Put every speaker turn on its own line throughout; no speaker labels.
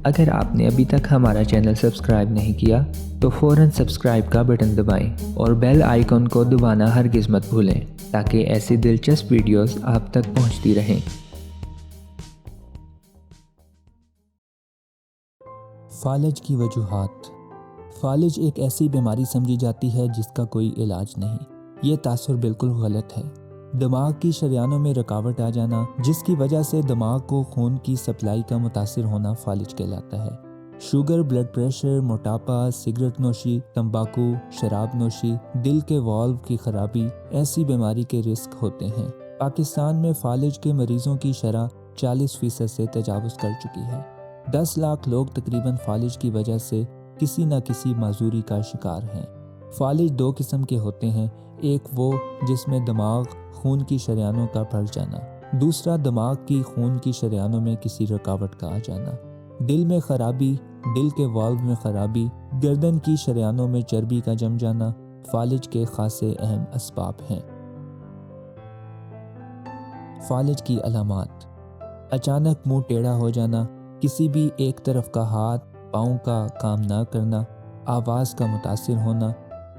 اگر آپ نے ابھی تک ہمارا چینل سبسکرائب نہیں کیا تو فوراً سبسکرائب کا بٹن دبائیں اور بیل آئیکن کو دبانا ہرگز مت بھولیں تاکہ ایسی دلچسپ ویڈیوز آپ تک پہنچتی رہیں۔
فالج کی وجوہات۔ فالج ایک ایسی بیماری سمجھی جاتی ہے جس کا کوئی علاج نہیں۔ یہ تاثر بالکل غلط ہے۔ دماغ کی شریانوں میں رکاوٹ آ جانا جس کی وجہ سے دماغ کو خون کی سپلائی کا متاثر ہونا فالج کہلاتا ہے۔ شوگر، بلڈ پریشر، موٹاپا، سگریٹ نوشی، تمباکو، شراب نوشی، دل کے والو کی خرابی ایسی بیماری کے رسک ہوتے ہیں۔ پاکستان میں فالج کے مریضوں کی شرح 40% سے تجاوز کر چکی ہے۔ 10 لاکھ لوگ تقریباً فالج کی وجہ سے کسی نہ کسی معذوری کا شکار ہیں۔ فالج 2 قسم کے ہوتے ہیں، ایک وہ جس میں دماغ خون کی شریانوں کا بڑھ جانا، دوسرا دماغ کی خون کی شریانوں میں کسی رکاوٹ کا آ جانا۔ دل میں خرابی، دل کے والو میں خرابی، گردن کی شریانوں میں چربی کا جم جانا فالج کے خاصے اہم اسباب ہیں۔ فالج کی علامات: اچانک منہ ٹیڑھا ہو جانا، کسی بھی ایک طرف کا ہاتھ پاؤں کا کام نہ کرنا، آواز کا متاثر ہونا۔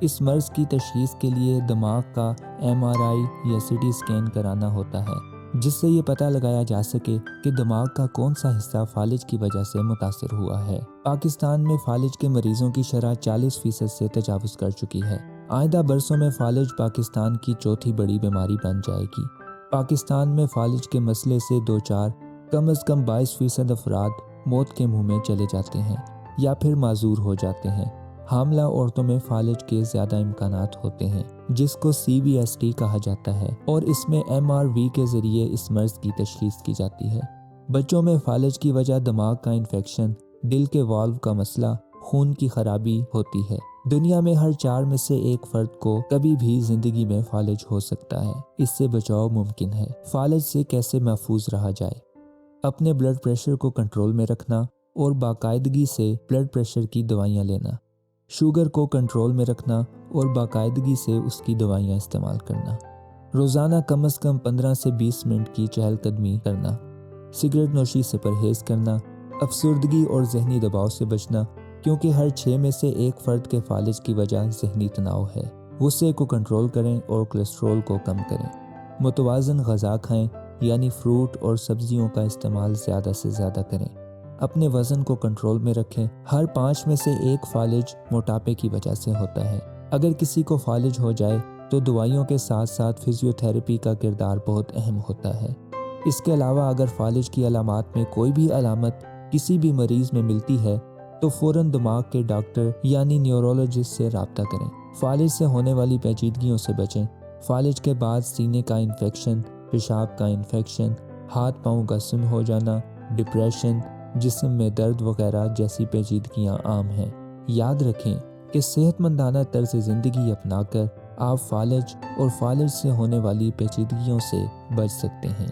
اس مرض کی تشخیص کے لیے دماغ کا MRI یا CT اسکین کرانا ہوتا ہے جس سے یہ پتہ لگایا جا سکے کہ دماغ کا کون سا حصہ فالج کی وجہ سے متاثر ہوا ہے۔ پاکستان میں فالج کے مریضوں کی شرح 40% سے تجاوز کر چکی ہے۔ آئندہ برسوں میں فالج پاکستان کی چوتھی بڑی بیماری بن جائے گی۔ پاکستان میں فالج کے مسئلے سے دوچار کم از کم 22% افراد موت کے منہ میں چلے جاتے ہیں یا پھر معذور ہو جاتے ہیں۔ حاملہ عورتوں میں فالج کے زیادہ امکانات ہوتے ہیں جس کو CVST کہا جاتا ہے اور اس میں MRV کے ذریعے اس مرض کی تشخیص کی جاتی ہے۔ بچوں میں فالج کی وجہ دماغ کا انفیکشن، دل کے والو کا مسئلہ، خون کی خرابی ہوتی ہے۔ دنیا میں ہر 4 میں سے 1 فرد کو کبھی بھی زندگی میں فالج ہو سکتا ہے۔ اس سے بچاؤ ممکن ہے۔ فالج سے کیسے محفوظ رہا جائے؟ اپنے بلڈ پریشر کو کنٹرول میں رکھنا اور باقاعدگی سے بلڈ پریشر کی دوائیاں لینا۔ شوگر کو کنٹرول میں رکھنا اور باقاعدگی سے اس کی دوائیاں استعمال کرنا۔ روزانہ کم از کم 15 سے 20 منٹ کی چہل قدمی کرنا۔ سگریٹ نوشی سے پرہیز کرنا۔ افسردگی اور ذہنی دباؤ سے بچنا کیونکہ ہر 6 میں سے 1 فرد کے فالج کی وجہ ذہنی تناؤ ہے۔ غصے کو کنٹرول کریں اور کولیسٹرول کو کم کریں۔ متوازن غذا کھائیں یعنی فروٹ اور سبزیوں کا استعمال زیادہ سے زیادہ کریں۔ اپنے وزن کو کنٹرول میں رکھیں۔ ہر 5 میں سے 1 فالج موٹاپے کی وجہ سے ہوتا ہے۔ اگر کسی کو فالج ہو جائے تو دوائیوں کے ساتھ ساتھ فزیوتھیراپی کا کردار بہت اہم ہوتا ہے۔ اس کے علاوہ اگر فالج کی علامات میں کوئی بھی علامت کسی بھی مریض میں ملتی ہے تو فوراً دماغ کے ڈاکٹر یعنی نیورولوجسٹ سے رابطہ کریں۔ فالج سے ہونے والی پیچیدگیوں سے بچیں۔ فالج کے بعد سینے کا انفیکشن، پیشاب کا انفیکشن، ہاتھ پاؤں کا سم ہو جانا، ڈپریشن، جسم میں درد وغیرہ جیسی پیچیدگیاں عام ہیں۔ یاد رکھیں کہ صحت مندانہ طرز زندگی اپنا کر آپ فالج اور فالج سے ہونے والی پیچیدگیوں سے بچ سکتے ہیں۔